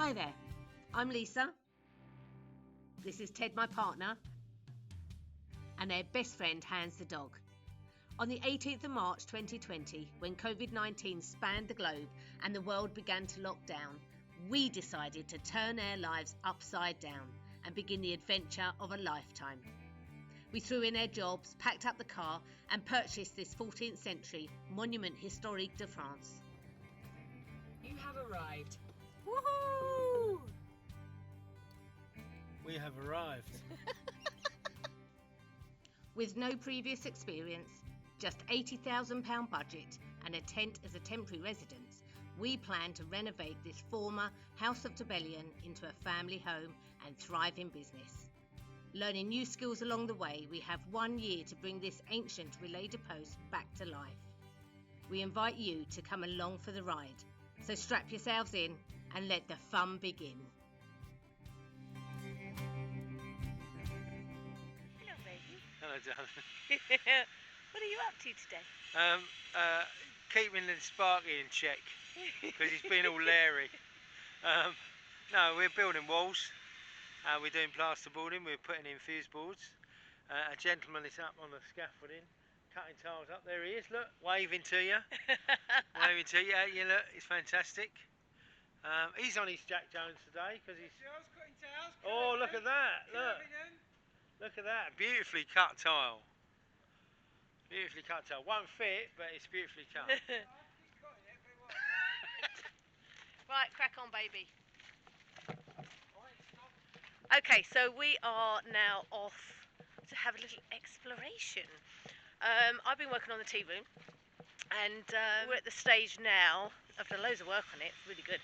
Hi there, I'm Lesa. This is Ted, my partner, and their best friend, Hans the dog. On the 18th of March 2020, when COVID-19 spanned the globe and the world began to lock down, we decided to turn our lives upside down and begin the adventure of a lifetime. We threw in our jobs, packed up the car, and purchased this 14th century monument historique de France. You have arrived. Woohoo! We have arrived. With no previous experience, just £80,000 budget and a tent as a temporary residence, we plan to renovate this former House of Rebellion into a family home and thriving business. Learning new skills along the way, we have 1 year to bring this ancient relay de post back to life. We invite you to come along for the ride, so strap yourselves in and let the fun begin. Hello, baby. Hello, darling. What are you up to today? Keeping the sparky in check because he's been all leery. No, we're building walls. We're doing plasterboarding. We're putting in fuse boards. A gentleman is up on the scaffolding, cutting tiles up. There he is. Look, waving to you. Waving to you. You look, it's fantastic. He's on his Jack Jones today because he's. Oh, look at that! Look at that! Beautifully cut tile. Beautifully cut tile. Won't fit, but it's beautifully cut. Right, crack on, baby. Okay, so we are now off to have a little exploration. I've been working on the tea room, and we're at the stage now. I've done loads of work on it. It's really good.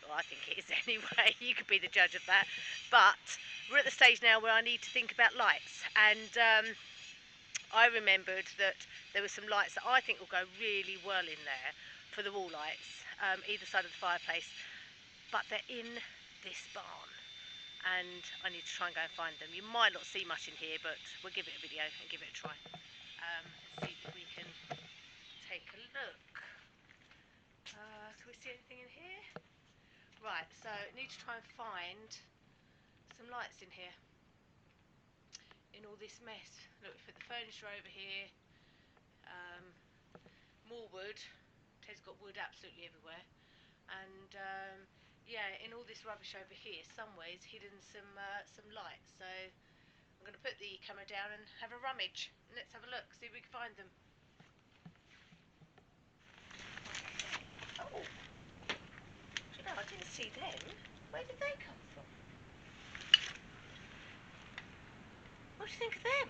Well, I think it is anyway. You could be the judge of that. But we're at the stage now where I need to think about lights, and I remembered that there were some lights that I think will go really well in there for the wall lights, either side of the fireplace, but they're in this barn, and I need to try and go and find them. You might not see much in here, but we'll give it a video and give it a try, and see if we can take a look. Can we see anything in here? Right, so I need to try and find some lights in here, in all this mess. Look, we put the furniture over here, more wood. Ted's got wood absolutely everywhere, and yeah, in all this rubbish over here, somewhere is hidden some lights. So I'm going to put the camera down and have a rummage. Let's have a look, see if we can find them. Oh, do you know, I didn't see them. Where did they come from? What do you think of them?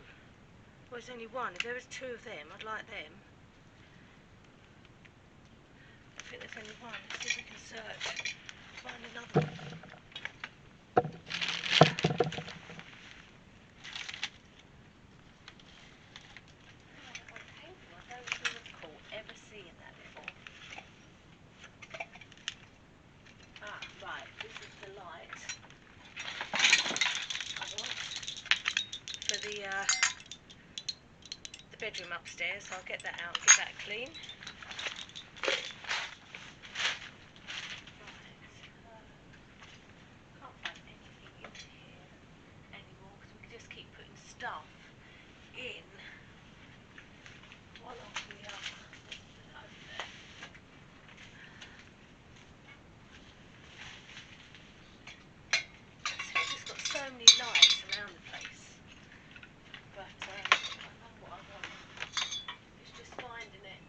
Well, there's only one. If there was two of them, I'd like them. I think there's only one. Let's see if we can search. Find another one. I don't recall ever seeing that before. Ah, right. This is the light I want for the bedroom upstairs. So I'll get that out and give that a clean. Can't find anything in here anymore because we can just keep putting stuff in one after the other. Over there. So it's just got so many lights around the place, but I know what I want. It's just finding it.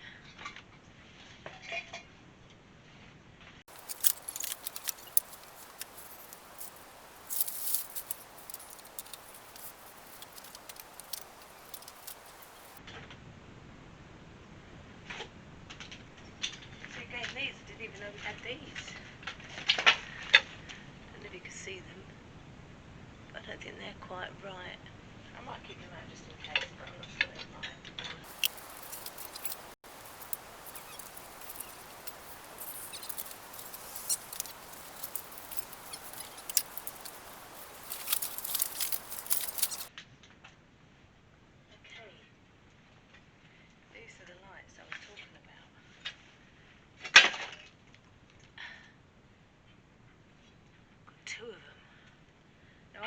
So again, these, I didn't even know we had these. I don't know if you can see them, but I don't think they're quite right. I might keep them out just in case, but I'm not sure they're right. Okay, these are the lights I was talking about.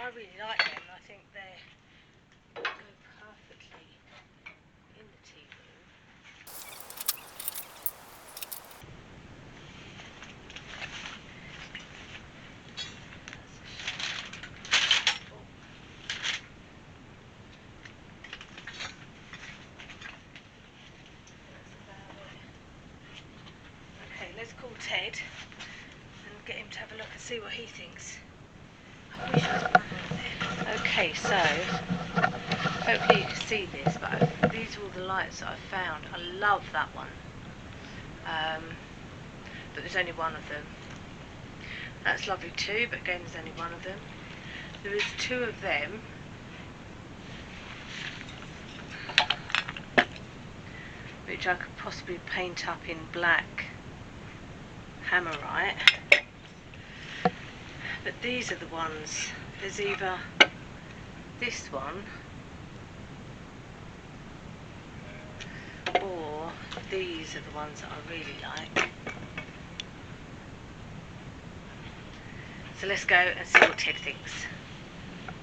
I really like them. I think they go perfectly in the tea room. Okay, let's call Ted and get him to have a look and see what he thinks. Okay, so hopefully you can see this, but these are all the lights that I've found. I love that one, but there's only one of them. That's lovely too, but again there's only one of them. There is two of them, which I could possibly paint up in black hammerite. But these are the ones. There's either this one or these are the ones that I really like. So let's go and see what Ted thinks.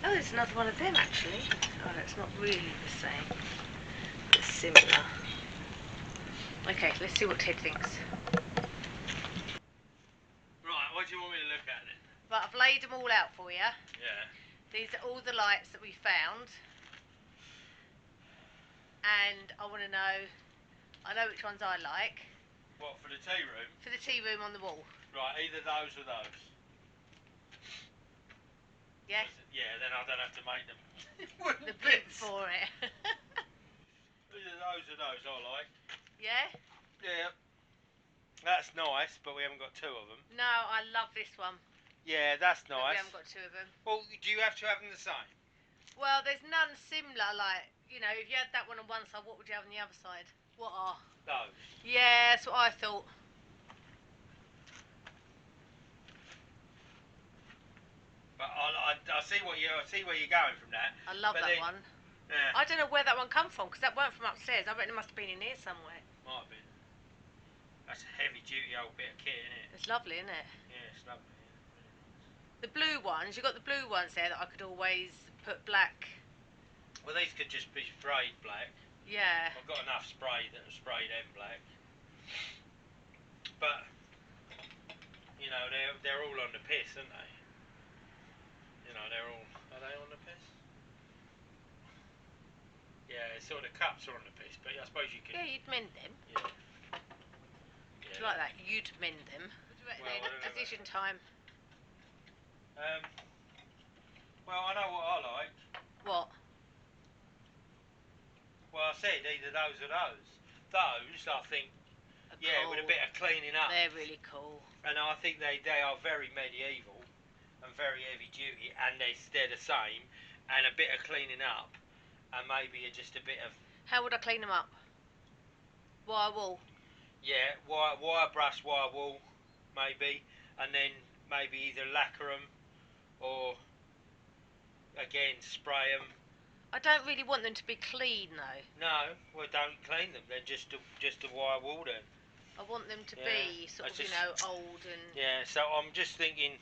Oh, there's another one of them actually. Oh, it's not really the same. It's similar. Okay, let's see what Ted thinks. Right, what do you want me to look at then? Right, I've laid them all out for you. Yeah. These are all the lights that we found. And I want to know, I know which ones I like. What, for the tea room? For the tea room on the wall. Right, either those or those. Yeah? Yeah, then I don't have to make them. The bit for it. Either those or those I like. Yeah? Yeah. That's nice, but we haven't got two of them. No, I love this one. Yeah, that's But nice. we haven't got two of them. Well, do you have to have them the same? Well, there's none similar, like, you know, if you had that one on one side, what would you have on the other side? What are? Those. Yeah, that's what I thought. But I see where you're going from that. I love but that then, one. Yeah. I don't know where that one come from, because that weren't from upstairs. I reckon it must have been in here somewhere. Might have been. That's a heavy duty old bit of kit, isn't it? It's lovely, isn't it? Yeah, it's lovely. Yeah. The blue ones, you've got the blue ones there that I could always put black. Well, these could just be sprayed black. Yeah. I've got enough spray that are sprayed and black. But, you know, they're all on the piss, aren't they? You know, are they on the piss? Yeah, sort of cups are on the piss, but I suppose you could... Yeah, you'd mend them. Yeah. It's like that, you'd mend them. Well, I don't know Decision time. Well, I know what I like. What? Well, I said either those or those. Those, I think, yeah, Cool. with a bit of cleaning up. They're really cool. And I think they are very medieval and very heavy duty, and they're the same, and a bit of cleaning up, and maybe just a bit of... How would I clean them up? Wire wool? Yeah, wire brush, wire wool, maybe, and then maybe either lacquer them or, again, spray them. I don't really want them to be clean though. No, well, don't clean them. They're just a wire wool then. I want them to Yeah, be sort of, you know, old and... Yeah, so I'm just thinking,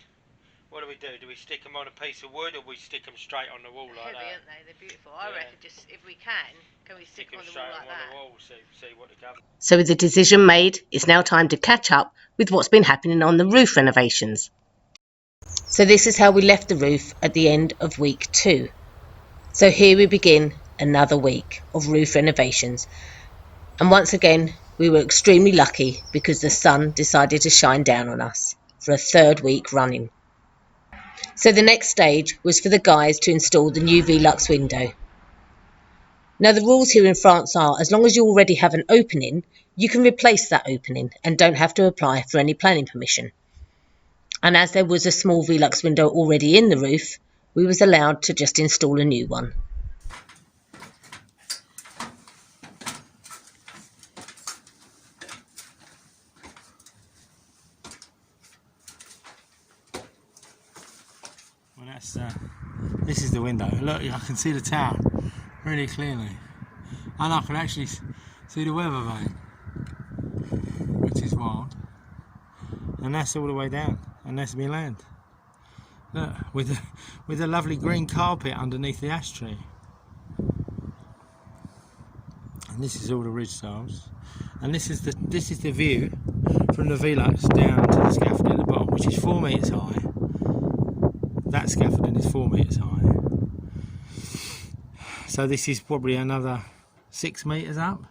what do we do? Do we stick them on a piece of wood or we stick them straight on the wall like heavy, that? aren't they? They're beautiful. I Yeah. reckon just, if we can we stick them on the wall like that? On the wall, see what the cover. So with the decision made, it's now time to catch up with what's been happening on the roof renovations. So this is how we left the roof at the end of week 2. So here we begin another week of roof renovations. And once again, we were extremely lucky because the sun decided to shine down on us for a 3rd week running. So the next stage was for the guys to install the new Velux window. Now the rules here in France are, as long as you already have an opening, you can replace that opening and don't have to apply for any planning permission. And as there was a small Velux window already in the roof, we was allowed to just install a new one. Well, this is the window. Look, I can see the tower really clearly, and I can actually see the weather vane, which is wild. And that's all the way down, and that's my land. Look, with a lovely green carpet underneath the ash tree. And this is all the ridge tiles. And this is the view from the Velux down to the scaffolding at the bottom, which is 4 metres high. That scaffolding is 4 metres high. So this is probably another 6 metres up.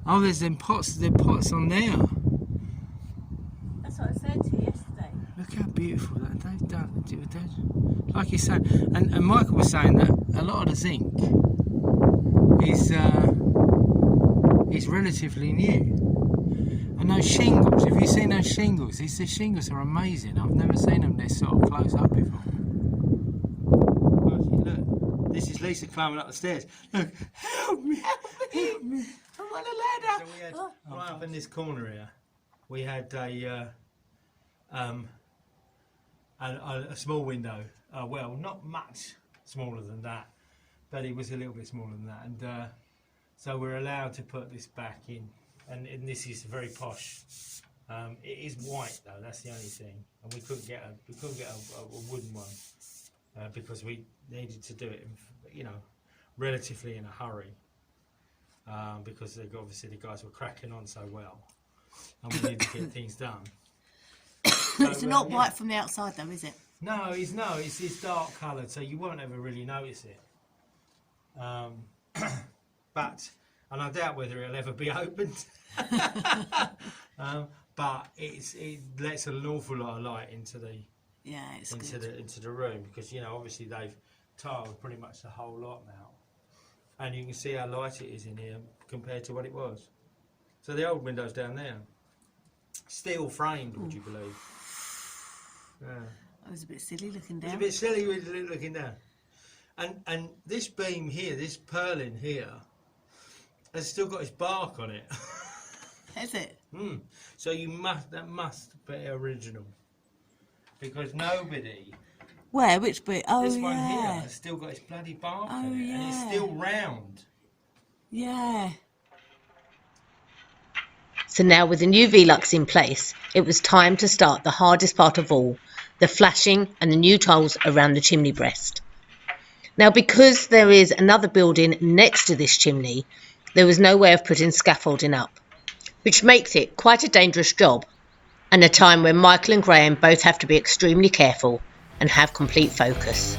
Oh, there's them pots on there. That's what I said to you yesterday. Look how beautiful that they've done. Like you said, and Michael was saying that a lot of the zinc is relatively new. And those shingles, have you seen those shingles? The shingles are amazing. I've never seen them this sort of close up before. Look, this is Lisa climbing up the stairs. Look, help me, help me. I'm on a ladder. So we had, right up in this corner here, we had a small window. Well, not much smaller than that, but it was a little bit smaller than that. And so we're allowed to put this back in. And this is very posh. It is white though. That's the only thing. And we couldn't get a wooden one because we needed to do it, relatively in a hurry. Because obviously the guys were cracking on so well, and we needed to get things done. So, It's not white from the outside though, is it? No, it's dark coloured, so you won't ever really notice it. And I doubt whether it'll ever be opened. But it lets an awful lot of light into the into the room, because obviously they've tiled pretty much the whole lot now, and you can see how light it is in here compared to what it was. So the old window's down there, steel framed. Would you believe? Yeah. I was a bit silly looking down. It's a bit silly looking down, and this beam here, this purlin here, has still got its bark on it. Is it? So that must be original, because nobody. Where? Which bit? Oh, this yeah. one here has still got its bloody bark on it, and it's still round. Yeah. So now with the new Velux in place, it was time to start the hardest part of all, the flashing and the new tiles around the chimney breast. Now, because there is another building next to this chimney, there was no way of putting scaffolding up, which makes it quite a dangerous job, and a time when Michael and Graham both have to be extremely careful and have complete focus.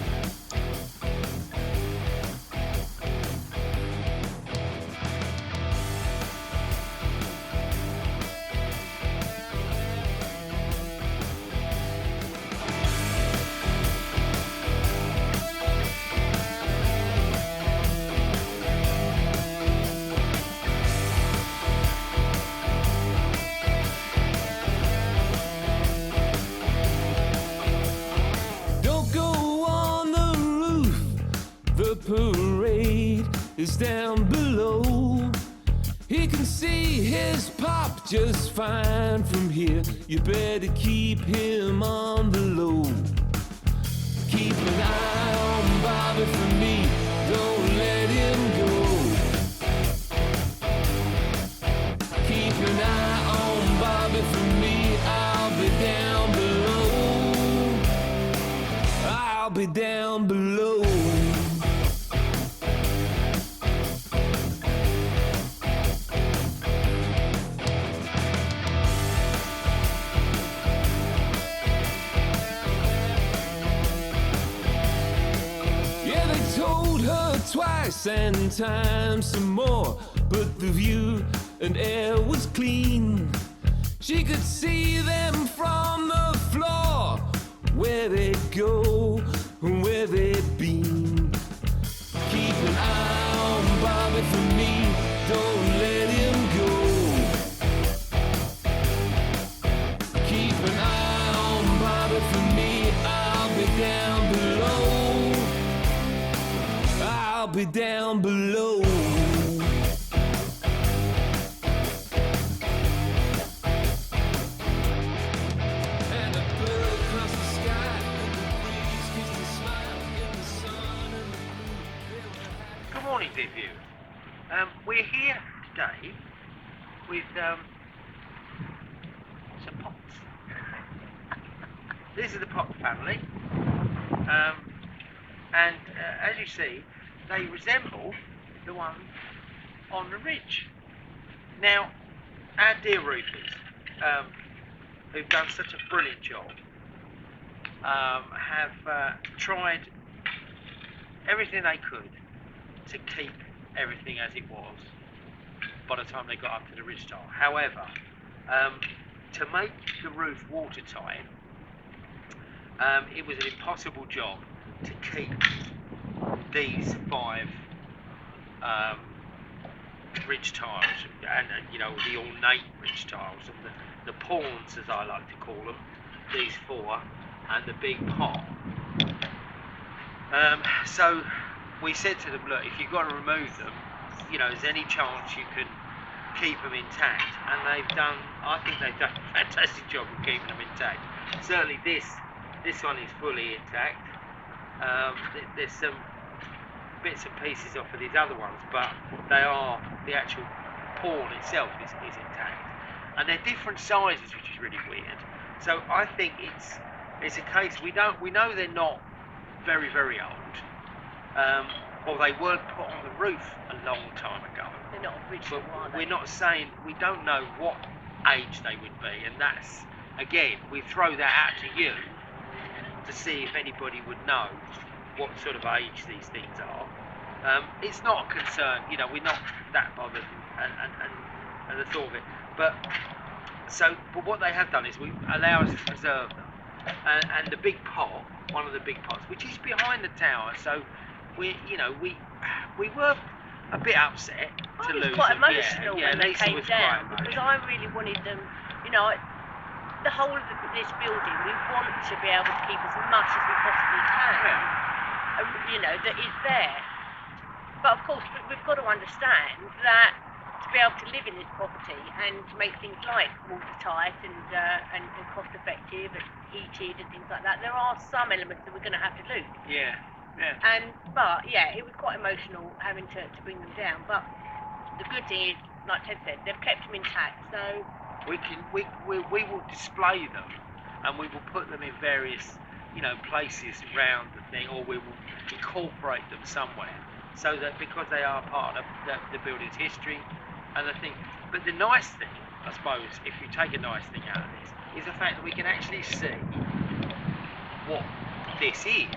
Parade is down below. He can see his pop just fine from here. You better keep him on the low. Keep an eye on Bobby for me, don't let him go. Keep an eye on Bobby for me, I'll be down below. I'll be down below. Twice and times some more, but the view and air was clean. She could see them from the floor, where they go, where they've been. Keep an eye on Bobby for me, don't let him go. Keep an eye on Bobby for me, I'll be down below. I'll be down below. And a bird across the sky, and the breeze kissed a smile in the sun and the moon. Good morning, dear view. We're here today with some pots. this is the Pot family, and as you see, they resemble the one on the ridge. Now, our dear roofers, who've done such a brilliant job, have tried everything they could to keep everything as it was by the time they got up to the ridge tile. However, to make the roof watertight, it was an impossible job to keep these 5 ridge tiles, and you know, the ornate ridge tiles, and the pawns, as I like to call them, these 4, and the big pot. So we said to them, look, if you've got to remove them, you know, is there any chance you can keep them intact? And they've done, I think they've done a fantastic job of keeping them intact. Certainly this one is fully intact. There's some bits and pieces off of these other ones, but the actual pawn itself is intact, and they're different sizes, which is really weird. So I think it's a case, we know they're not very, very old, or they weren't put on the roof a long time ago. They're not original, are they? We're not saying, we don't know what age they would be, and that's, again, we throw that out to you to see if anybody would know what sort of age these things are. It's not a concern, you know, we're not that bothered and the thought of it. But what they have done is we allow us to preserve them. And the big pot, one of the big pots, which is behind the tower, so we were a bit upset to lose them. I was quite emotional when they Lesa came was down, quite because emotional. I really wanted them, you know, the whole of this building, we want to be able to keep as much as we possibly can, you know, that is there. But of course, we've got to understand that to be able to live in this property and to make things like watertight and cost effective and heated and things like that, there are some elements that we're going to have to lose. Yeah. But yeah, it was quite emotional having to bring them down. But the good thing is, like Ted said, they've kept them intact. So we will display them, and we will put them in various, you know, places around the thing, or we will incorporate them somewhere, so that, because they are part of the building's history and the thing. But the nice thing, I suppose, if you take a nice thing out of this, is the fact that we can actually see what this is.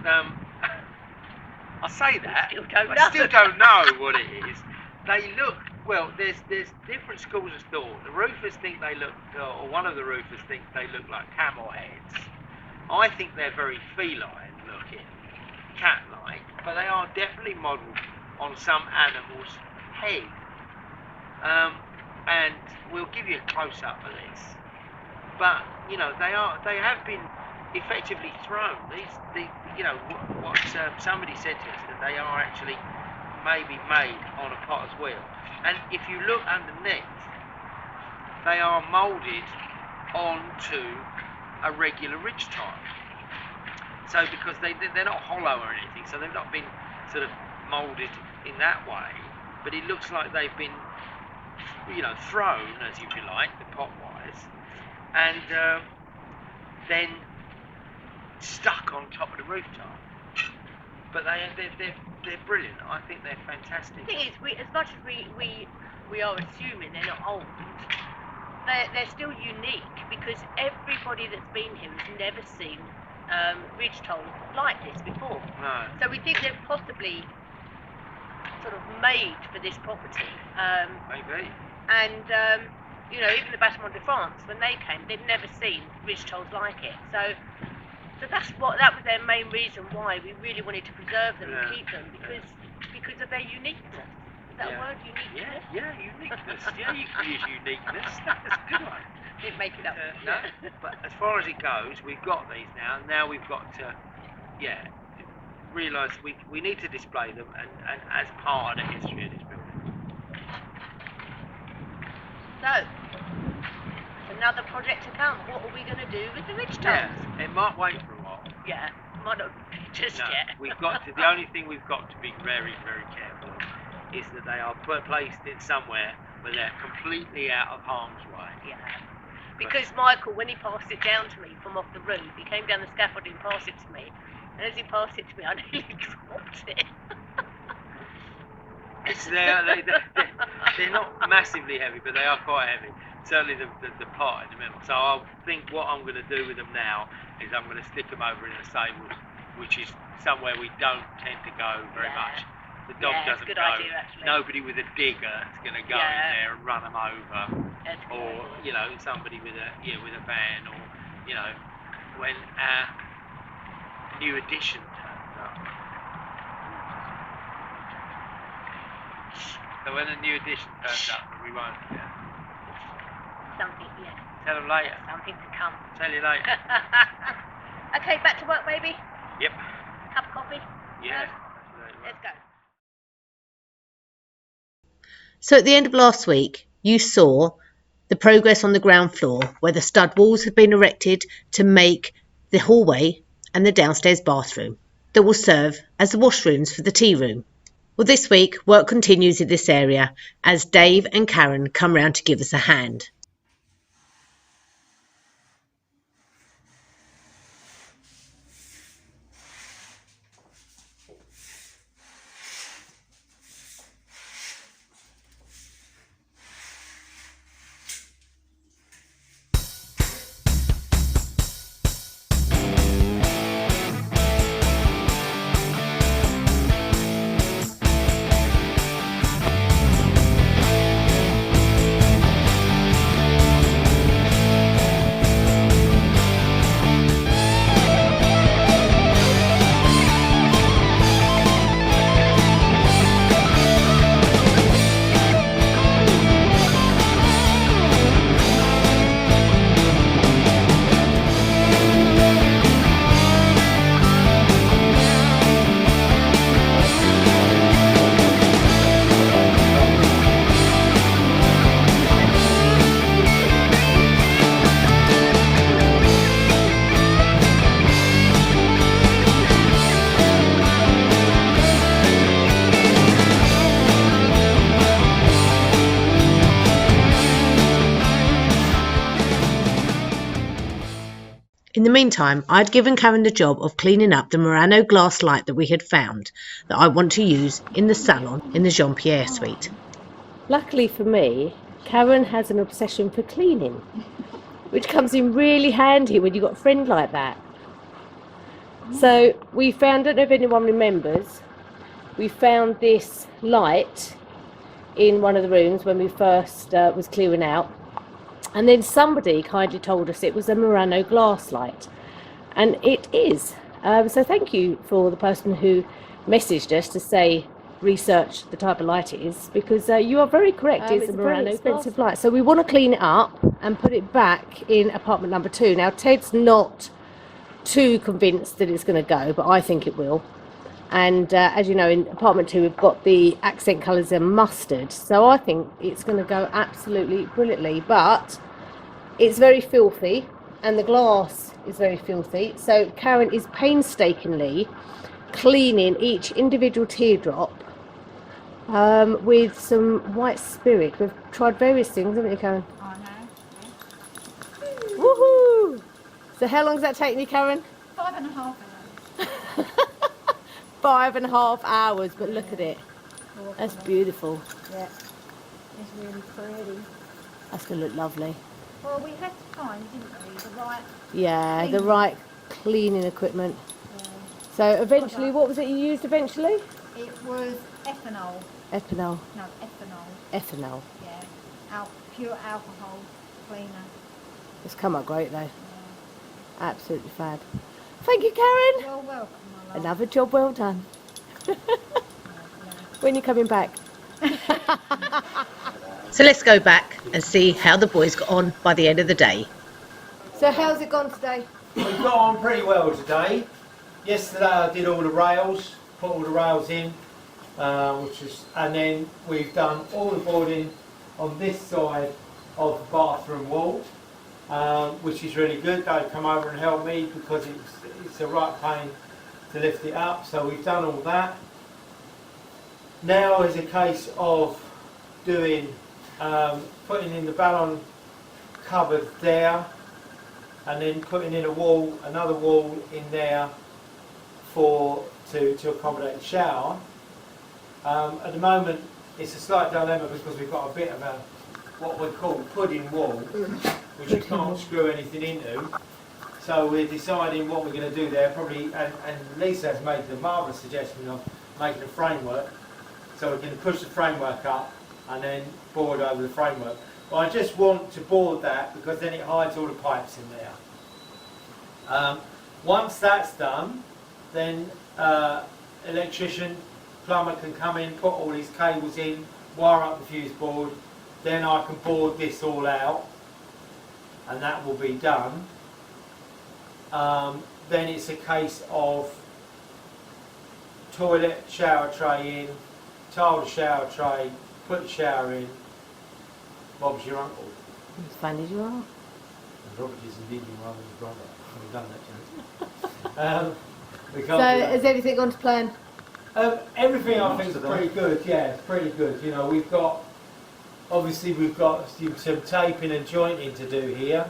I say that, I still don't know what it is. They look, well, there's different schools of thought. The roofers think they look, or one of the roofers thinks they look like camel heads. I think they're very feline looking, cat-like, but they are definitely modelled on some animal's head. And we'll give you a close-up of this. But you know, they have been effectively thrown. These you know, what somebody said to us, that they are actually maybe made on a potter's wheel. And if you look underneath, they are moulded onto a regular ridge tile. So because they're not hollow or anything, so they've not been sort of moulded in that way. But it looks like they've been, you know, thrown, as you like, the pot-wise, and then stuck on top of the roof tile. But they're brilliant. I think they're fantastic. the thing is, as much as we are assuming they're not old, they're still unique, because everybody that's been here has never seen ridge tiles like this before. No. So we think they're possibly sort of made for this property. Maybe. And you know, even the Bâtiment de France, when they came, they'd never seen ridge tiles like it. So that was their main reason why we really wanted to preserve them and keep them, because of their uniqueness. Is that a word, uniqueness? Yeah, uniqueness. Yeah, you can use uniqueness. That's a good one. Didn't make it up. No, but as far as it goes, we've got these now. Now we've got to, realise we need to display them and as part of the history of this building. So, another project to come. What are we going to do with the ridge tiles? Yeah, it might wait for a while. Yeah, might not just No, yet. we've got to. The only thing we've got to be very, very careful of is that they are placed in somewhere where they're completely out of harm's way. Yeah. because Michael, when he passed it down to me from off the roof, he came down the scaffolding and passed it to me, and as he passed it to me, I nearly dropped it. They're not massively heavy, but they are quite heavy. Certainly the pot in the middle. So I think what I'm going to do with them now is I'm going to stick them over in the stables, which is somewhere we don't tend to go very much. The dog doesn't good go. idea, actually. Nobody with a digger is going to go in there and run them over, or you know, somebody with a van, or you know, when our new addition turns up. So when a new addition turns up, we won't. Something, Tell them later. something to come. Tell you later. Okay, back to work, baby. Yep. Cup of coffee. Yeah. Let's go. So at the end of last week, you saw the progress on the ground floor where the stud walls had been erected to make the hallway and the downstairs bathroom that will serve as the washrooms for the tea room. Well, this week, work continues in this area as Dave and Karen come round to give us a hand. In the meantime, I'd given Karen the job of cleaning up the Murano glass light that we had found that I want to use in the salon in the Jean-Pierre suite. Luckily for me, Karen has an obsession for cleaning, which comes in really handy when you've got a friend like that. So we found, I don't know if anyone remembers, we found this light in one of the rooms when we first was clearing out. And then somebody kindly told us it was a Murano glass light, and it is. So thank you for the person who messaged us to say research the type of light it is, because you are very correct. It's a Murano expensive light. So we want to clean it up and put it back in apartment number 2. Now Ted's not too convinced that it's going to go, but I think it will. And as you know, in apartment 2 we've got the accent colours in mustard, so I think it's going to go absolutely brilliantly. But it's very filthy and the glass is very filthy, so Karen is painstakingly cleaning each individual teardrop with some white spirit. We've tried various things, haven't you, Karen? I know. Woohoo! So how long has that taken you, Karen? 5.5 hours. 5.5 hours, but look at it. That's beautiful. Yeah, it's really pretty. That's going to look lovely. Well, we had to find, didn't we, the right... Yeah, the right cleaning equipment. Yeah. So eventually, what was it you used eventually? It was ethanol. Ethanol. No, ethanol. Ethanol. Yeah. Pure alcohol cleaner. It's come out great though. Yeah. Absolutely fab. Thank you, Karen. You're welcome, my love. Another job well done. When are you coming back? So let's go back and see how the boys got on by the end of the day. So how's it gone today? We've got on pretty well today. Yesterday I did all the rails, put all the rails in, and then we've done all the boarding on this side of the bathroom wall, which is really good. They've come over and helped me because it's a right pain to lift it up. So we've done all that. Now is a case of doing putting in the ballon cupboard there, and then putting in a wall, another wall in there to accommodate the shower. At the moment, it's a slight dilemma because we've got a bit of a what we call pudding wall, which you can't screw anything into. So we're deciding what we're going to do there. Probably, and Lisa has made the marvellous suggestion of making a framework, so we can push the framework up and then board over the framework. But I just want to board that because then it hides all the pipes in there. Once that's done, then electrician, plumber can come in, put all these cables in, wire up the fuse board, then I can board this all out, and that will be done. Then it's a case of toilet, shower tray in, tile the shower tray, put the shower in. Bob's your uncle. As funny as you are. And Robert is indeed your mother's brother. We've done that, James. We can't So do that. has everything gone to plan? Everything I think is pretty good. Yeah, it's pretty good. You know, we've got some taping and jointing to do here,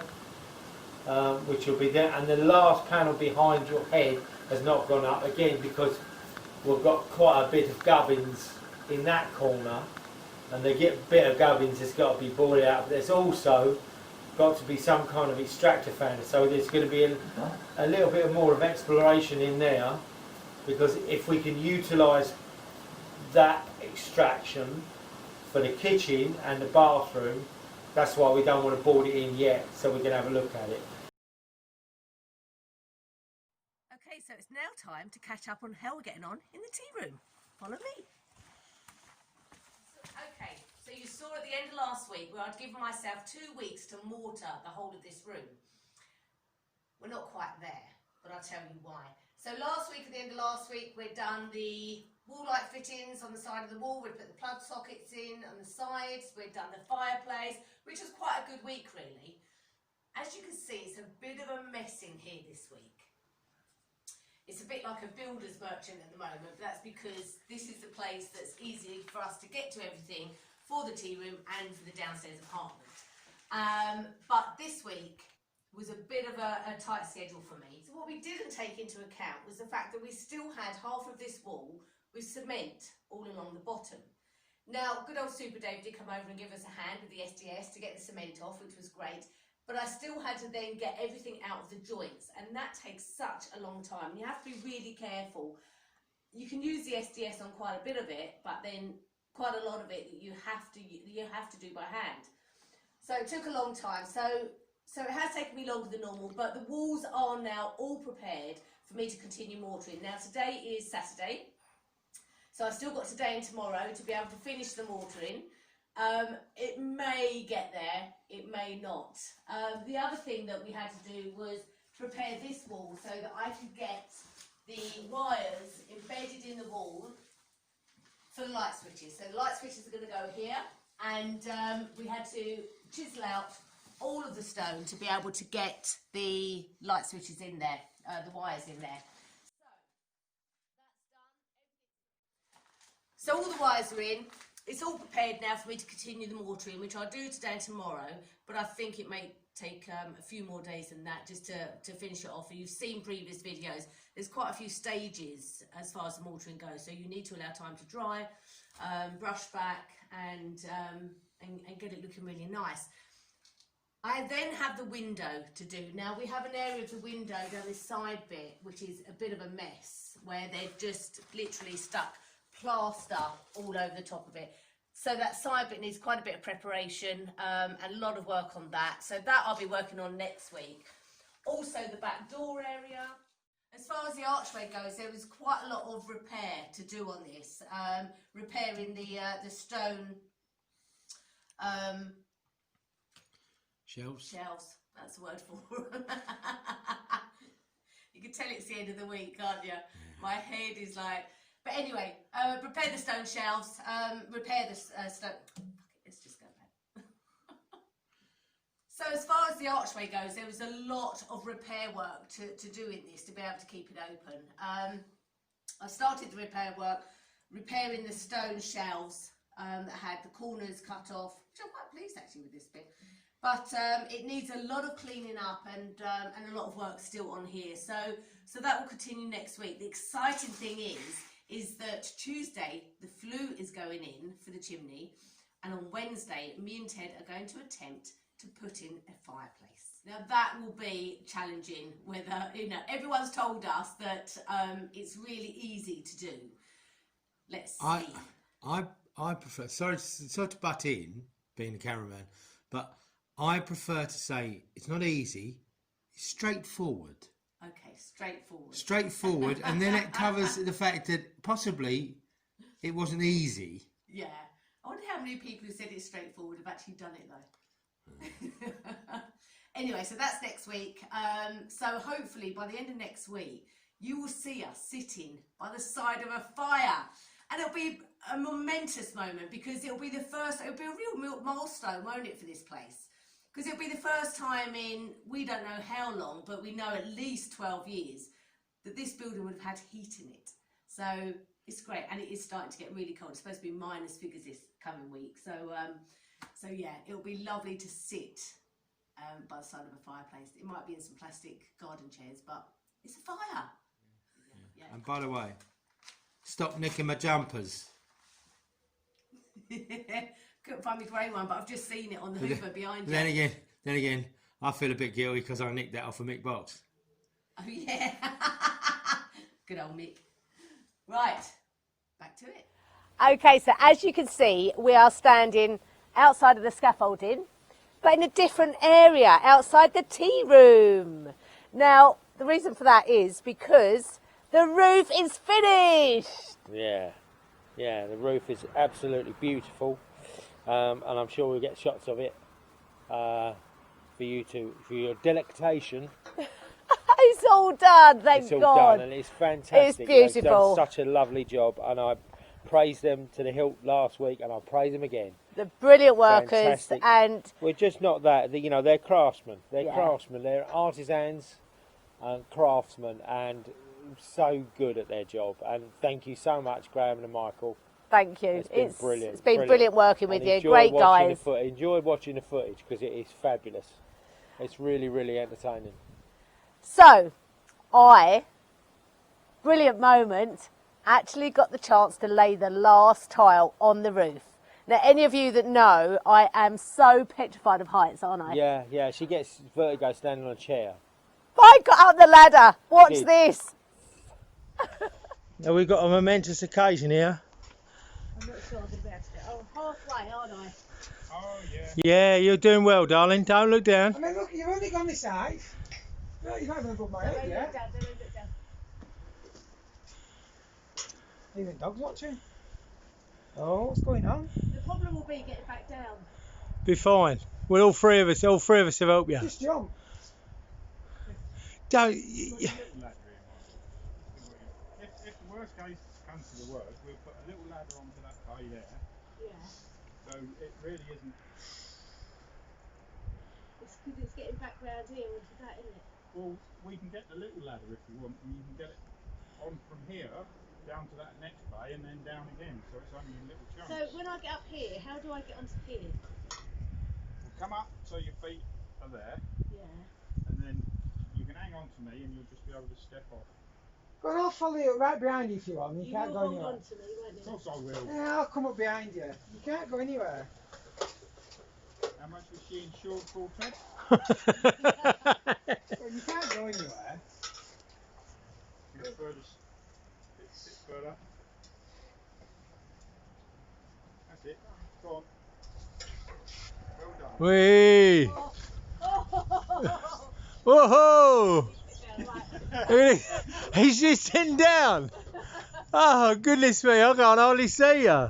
which will be there. And the last panel behind your head has not gone up again because we've got quite a bit of gubbins in that corner, and the bit of gubbins has got to be boarded out. But there's also got to be some kind of extractor fan, so there's going to be a little bit more of exploration in there, because if we can utilise that extraction for the kitchen and the bathroom, that's why we don't want to board it in yet, so we can have a look at it. Okay, so it's now time to catch up on how we're getting on in the tea room. Follow me. Okay, so you saw at the end of last week where I'd given myself 2 weeks to mortar the whole of this room. We're not quite there, but I'll tell you why. So last week, at the end of last week, we'd done the wall light fittings on the side of the wall. We'd put the plug sockets in on the sides. We'd done the fireplace, which was quite a good week, really. As you can see, it's a bit of a mess in here this week. It's a bit like a builder's merchant at the moment, but that's because this is the place that's easy for us to get to everything for the tea room and for the downstairs apartment. But this week was a bit of a tight schedule for me. So what we didn't take into account was the fact that we still had half of this wall with cement all along the bottom. Now, good old Super Dave did come over and give us a hand with the SDS to get the cement off, which was great. But I still had to then get everything out of the joints, and that takes such a long time. You have to be really careful. You can use the SDS on quite a bit of it, but then quite a lot of it you have to do by hand. So it took a long time. So it has taken me longer than normal, but the walls are now all prepared for me to continue mortaring. Now today is Saturday, so I've still got today and tomorrow to be able to finish the mortaring. It may get there, it may not. The other thing that we had to do was prepare this wall so that I could get the wires embedded in the wall for the light switches. So the light switches are going to go here, and we had to chisel out all of the stone to be able to get the light switches in there, the wires in there. So all the wires are in. It's all prepared now for me to continue the mortaring, which I'll do today and tomorrow, but I think it may take a few more days than that just to finish it off. You've seen previous videos, there's quite a few stages as far as the mortaring goes, so you need to allow time to dry, brush back, and get it looking really nice. I then have the window to do. Now we have an area of the window down this side bit which is a bit of a mess, where they've just literally stuck plaster all over the top of it. So that side bit needs quite a bit of preparation and a lot of work on that. So that I'll be working on next week. Also the back door area. As far as the archway goes, there was quite a lot of repair to do on this. Repairing the stone Shelves. shelves, that's the word for them. You can tell it's the end of the week, can't you? My head is like, but anyway, repair the stone shelves, repair the stone, let's just go back. So as far as the archway goes, there was a lot of repair work to do in this to be able to keep it open. I started the repair work, repairing the stone shelves that had the corners cut off, which I'm quite pleased actually with this bit. But it needs a lot of cleaning up and a lot of work still on here. So that will continue next week. The exciting thing is that Tuesday the flue is going in for the chimney, and on Wednesday me and Ted are going to attempt to put in a fireplace. Now that will be challenging. Whether, you know, everyone's told us that it's really easy to do. Let's see. I prefer, sorry to butt in, being the cameraman, but I prefer to say it's not easy, it's straightforward. Okay, straightforward. Straightforward, and then it covers the fact that possibly it wasn't easy. Yeah. I wonder how many people who said it's straightforward have actually done it though. Anyway, so that's next week. So hopefully by the end of next week, you will see us sitting by the side of a fire. And it'll be a momentous moment because it'll be a real milestone, won't it, for this place? Because it'll be the first time in, we don't know how long, but we know at least 12 years, that this building would have had heat in it. So it's great, and it is starting to get really cold. It's supposed to be minus figures this coming week. So yeah, it'll be lovely to sit by the side of a fireplace. It might be in some plastic garden chairs, but it's a fire. Yeah. And by the way, stop nicking my jumpers. Couldn't find my grey one, but I've just seen it on the Hoover behind you. Then again, I feel a bit guilty because I nicked that off a Mick box. Oh yeah. Good old Mick. Right, back to it. Okay, so as you can see, we are standing outside of the scaffolding, but in a different area, outside the tea room. Now, the reason for that is because the roof is finished. Yeah, the roof is absolutely beautiful, and I'm sure we'll get shots of it for your delectation. It's all done, thank It's all God. done, and it's fantastic. It's beautiful. They've done such a lovely job, and I praised them to the hilt last week, and I'll praise them again. The brilliant workers. Fantastic. And we're just not that. You know, they're craftsmen. Yeah. They're artisans and craftsmen, and so good at their job. And thank you so much, Graham and Michael. thank you. It's been brilliant. It's been brilliant working with And you. enjoy Great watching guys. Enjoy watching the footage because it is fabulous. It's really, really entertaining. So, brilliant moment, actually got the chance to lay the last tile on the roof. Now, any of you that know, I am so petrified of heights, aren't I? Yeah, she gets vertigo standing on a chair. I got up the ladder. Watch Did. this. Now we've got a momentous occasion here. I'm not sure I'm going to be able to do it. Oh, halfway, aren't I? Oh, yeah. Yeah, you're doing well, darling. Don't look down. I mean, look, you've only gone this side. No, you're not even above my head yet. Don't look down. Even dogs watching. Oh, what's going on? The problem will be getting back down. Be fine. Well, all three of us have helped you. Just jump. Don't. If the worst case comes to the worst, we'll put a little ladder onto that bay there. Yeah. So it really isn't. It's because it's getting back round here onto that, isn't it? Well, we can get the little ladder if you want, and you can get it on from here down to that next bay and then down again. So it's only a little chunk. So when I get up here, how do I get onto here? We'll come up so your feet are there, Yeah. and then you can hang on to me, and you'll just be able to step off. Go on, I'll follow you right behind you if you want. You can't will go hold anywhere. on to me, won't Of you? course I will. Yeah, I'll come up behind you. You can't go anywhere. How much was she insured for, Ted? Well, you can't go anywhere. Bit further. Bit further. That's it. Go on. Well done. Whee! Whoa! Look at this. He's just sitting down. Oh, goodness me, I can't hardly see you.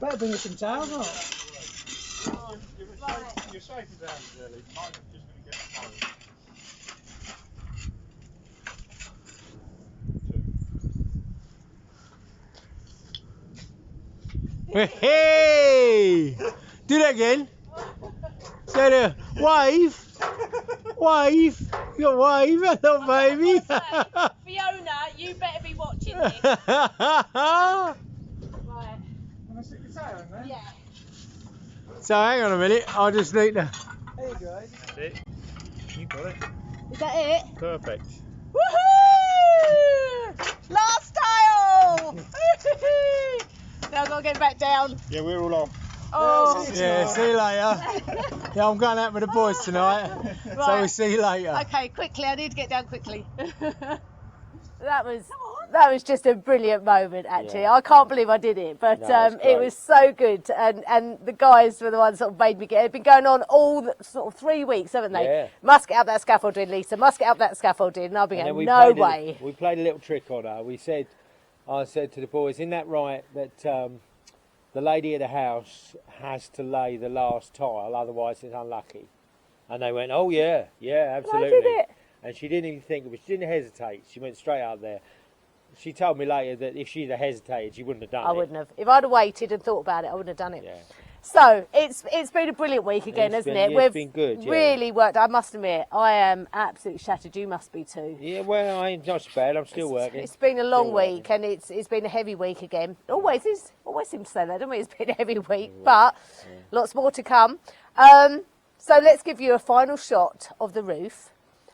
Better bring us some towels up. You're safe as houses, Ellie. I'm just going to get the hose. Hey! Do that again. Say there. Wave. Wave. You got wave. Hello, baby. Fiona, you better be watching this. Right. Want to stick your tail in there? Yeah. So hang on a minute. I just need to. There you go. That's it. You got it. Is that it? Perfect. Woohoo! Last tile! Now I've got to get back down. Yeah, we're all off. Oh, Yeah, see you later. Yeah, I'm going out with the boys tonight. So Right. we'll see you later. Okay, quickly. I need to get down quickly. That was just a brilliant moment, actually. Yeah. I can't believe I did it, but No, it's it great. was so good, and the guys were the ones that sort of made me get. It's been going on all sort of 3 weeks, haven't they? Yeah. Must get up that scaffolding, Lisa. Must get up that scaffolding, and I'll be And then going, we no played way. We played a little trick on her. I said to the boys, isn't that right that the lady of the house has to lay the last tile, otherwise it's unlucky? And they went, oh yeah, absolutely. did it. And she didn't even think of it. She didn't hesitate. She went straight up there. She told me later that if she'd have hesitated, she wouldn't have done it. I wouldn't have. If I'd have waited and thought about it, I wouldn't have done it. Yeah. So it's been a brilliant week again, It's hasn't been- it? yeah, it's been good, yeah. Really worked. I must admit, I am absolutely shattered. You must be too. Yeah, well, I ain't not so bad. I'm still working. It's been a long Still working. week, and it's been a heavy week again. Always is. Always seem to say that, don't we? It's been a heavy week, but lots more to come. So let's give you a final shot of the roof.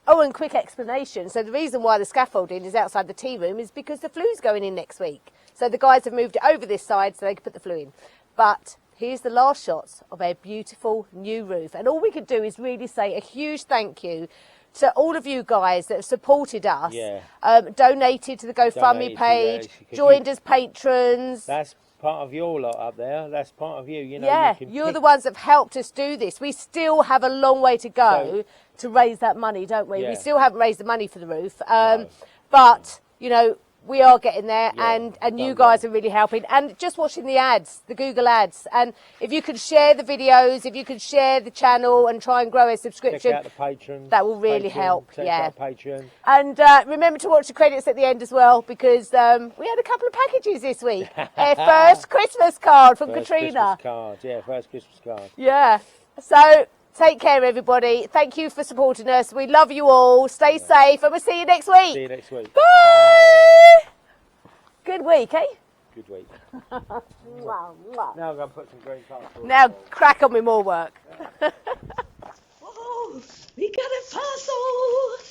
Oh, and quick explanation. So the reason why the scaffolding is outside the tea room is because the flu's going in next week. So the guys have moved it over this side so they can put the flue in. But here's the last shots of our beautiful new roof. And all we could do is really say a huge thank you to all of you guys that have supported us, Yeah. donated to the GoFundMe Donated, page, yeah, because joined as patrons. That's part of your lot up there. That's part of you. You know. Yeah, you can you're pick- the ones that have helped us do this. We still have a long way to go to raise that money, don't we? Yeah. We still haven't raised the money for the roof. But, you know, we are getting there, Yeah, and you done guys well. are really helping. And just watching the ads, the Google ads. And if you could share the videos, if you could share the channel and try and grow a Check subscription, out the Patreon. that will really Patreon, help, check yeah. out Patreon. and remember to watch the credits at the end as well, because we had a couple of packages this week. Our first Christmas card from First Katrina. Christmas card. Yeah, first Christmas card. Yeah. So take care, everybody. Thank you for supporting us. We love you all. Stay safe, and we'll see you next week. See you next week. Bye. Good week, eh? Good week. Mwah, mwah. Now I'm going to put some green passport. Now crack on with more work. Oh, we got a parcel.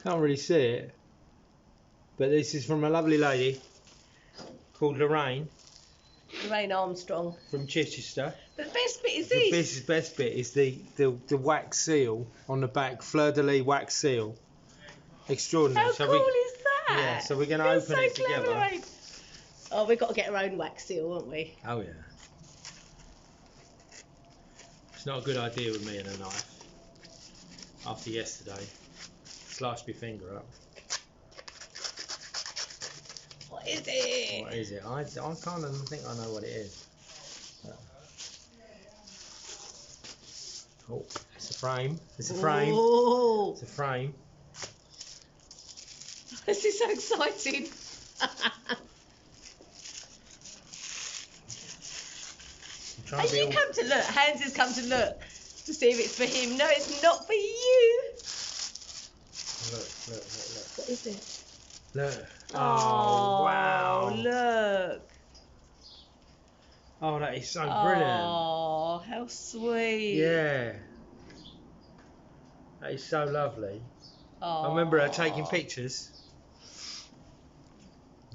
Can't really see it, but this is from a lovely lady called Lorraine Lorraine Armstrong. from Chichester. The best bit is The this. best bit is the wax seal on the back, fleur de lis wax seal. Extraordinary. How So cool we- is that? Yeah, so we're going to You're open so it clever, together. Lorraine. Oh, we've got to get our own wax seal, haven't we? Oh yeah. It's not a good idea with me and a knife. After yesterday, sliced my finger up. What is it? What is it? I kind of think I know what it is. Oh, it's a frame. It's a frame. Oh, It's a frame. this is so exciting. I'm trying And to be you all- come to look. Hans has come to look to see if it's for him. No, it's not for you. Look. What is it? Look. Oh, wow. Look. Oh, that is so brilliant. Oh, how sweet. Yeah. That is so lovely. Oh. I remember her taking pictures.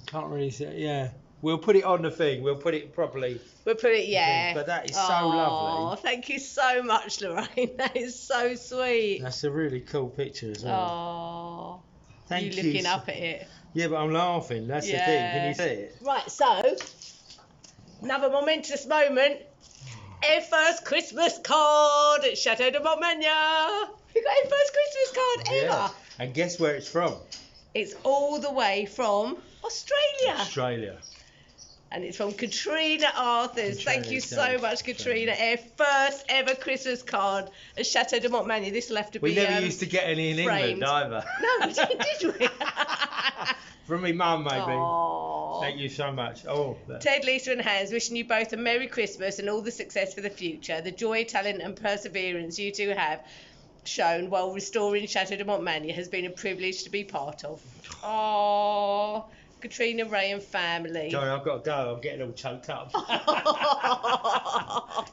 Can't really see it, yeah. We'll put it on the thing. We'll put it properly. We'll put it, yeah. But that is so Oh, lovely. thank you so much, Lorraine. That is so sweet. That's a really cool picture as well. Oh, Thank you you. looking up at it. Yeah, but I'm laughing. That's the thing. Can you see it? Right, so another momentous moment. Our first Christmas card at Chateau de Montmagny. We got our first Christmas card ever. Yeah. And guess where it's from? It's all the way from Australia. Australia. And it's from Katrina Arthurs. Thank you so much, Katrina. Our first ever Christmas card at Chateau de Montmagny. This will have to We be never used to get any in framed. England either. No, we didn't, did we? From me mum, maybe. Aww. Thank you so much. Oh, Ted, Lisa and Hans, wishing you both a Merry Christmas and all the success for the future. The joy, talent and perseverance you two have shown while restoring Chateau de Montmagny has been a privilege to be part of. Oh, Katrina, Ray and family. Sorry, I've got to go. I'm getting all choked up.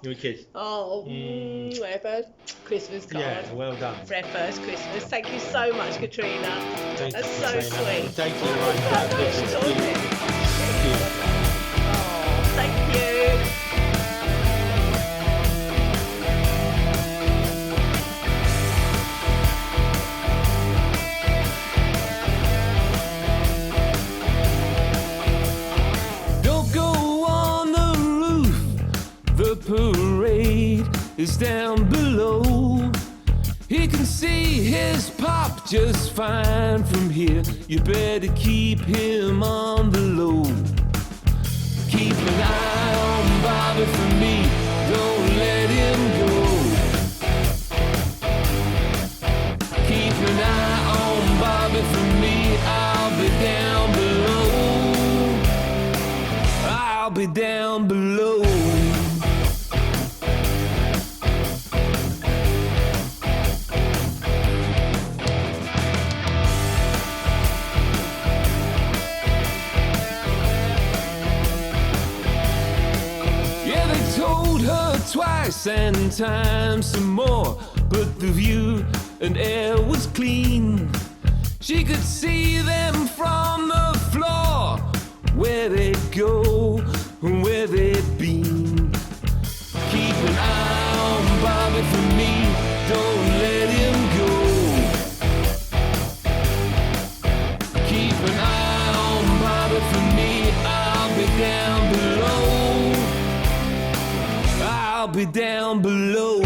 Your kids. Oh, their first Christmas card. Yeah, well done. For their first Christmas. Thank you so much, Katrina. Thank That's you, so Katrina. sweet. Thank you, Oh, Ray, for that Christmas emotional, isn't gift. it? Thank you. Oh, thank you. Don't go on the roof, the parade is down below. He can see his pop just fine from here. You better keep him on the low. Keep an eye on Bobby for me, don't let him go. Keep an eye on Bobby for me, I'll be down below. I'll be down below. Yeah, they told her twice and times some more, but the view and air was clean. She could see them from the floor, where they'd go and where they'd been. Keep an eye on Bobby for me, don't let him go. Keep an eye on Bobby for me, I'll be down below. I'll be down below.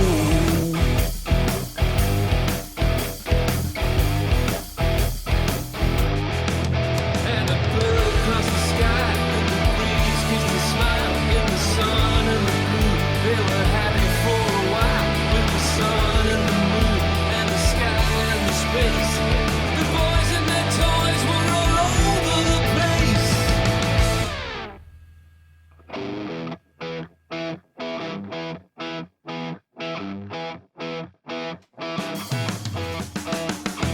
And a bird across the sky, and the breeze kissed a smile in the sun and the blue. They were happy for a while with the sun and the moon and the sky and the space. The boys and their toys were all over the place.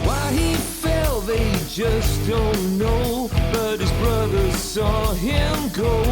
Why he fell, they just don't know. But his brothers saw him go.